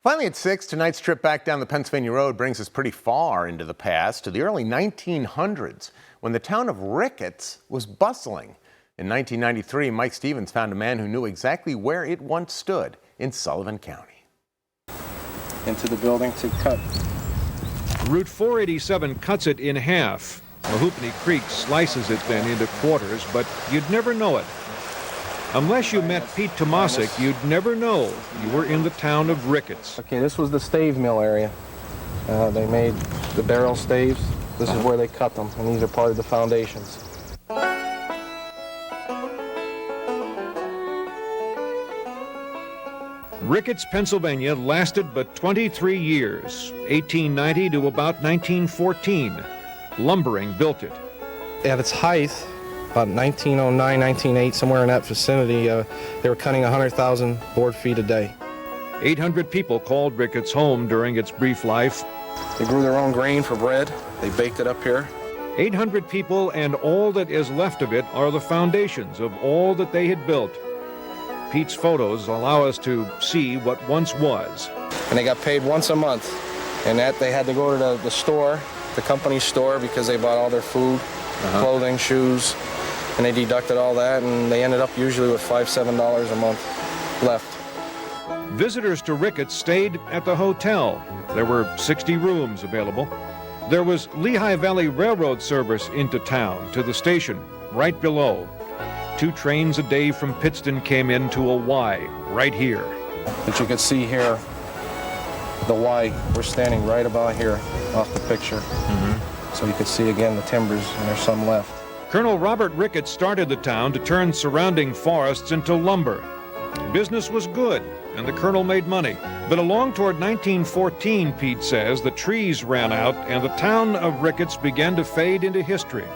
Finally at 6, tonight's trip back down the Pennsylvania Road brings us pretty far into the past to the early 1900s when the town of Ricketts was bustling. In 1993, Mike Stevens found a man who knew exactly where it once stood in Sullivan County. Into the building to cut. Route 487 cuts it in half. Mahoopany Creek slices it then into quarters, but you'd never know it. Unless you met Pete Tomasic, you'd never know you were in the town of Ricketts. Okay, this was the stave mill area. They made the barrel staves. This is where they cut them, and these are part of the foundations. Ricketts, Pennsylvania lasted but 23 years, 1890 to about 1914. Lumbering built it. At its height, about 1909, 1908, somewhere in that vicinity, they were cutting 100,000 board feet a day. 800 people called Ricketts home during its brief life. They grew their own grain for bread. They baked it up here. 800 people, and all that is left of it are the foundations of all that they had built. Pete's photos allow us to see what once was. And they got paid once a month, and that they had to go to the store, the company store, because they bought all their food, clothing, shoes, and they deducted all that, and they ended up usually with $5, $7 a month left. Visitors to Ricketts stayed at the hotel. There were 60 rooms available. There was Lehigh Valley Railroad service into town to the station right below. 2 trains a day from Pittston came into a Y right here. But you can see here the Y. We're standing right about here off the picture. So you can see again the timbers, and there's some left. Colonel Robert Ricketts started the town to turn surrounding forests into lumber. Business was good, and the colonel made money. But along toward 1914, Pete says, the trees ran out and the town of Ricketts began to fade into history.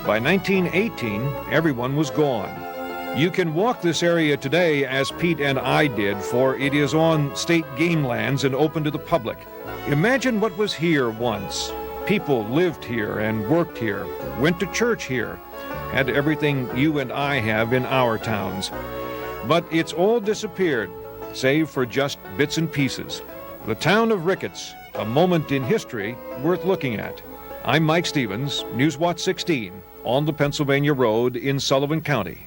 By 1918, everyone was gone. You can walk this area today as Pete and I did, for it is on state game lands and open to the public. Imagine what was here once. People lived here and worked here, went to church here, had everything you and I have in our towns. But it's all disappeared, save for just bits and pieces. The town of Ricketts, a moment in history worth looking at. I'm Mike Stevens, Newswatch 16, on the Pennsylvania Road in Sullivan County.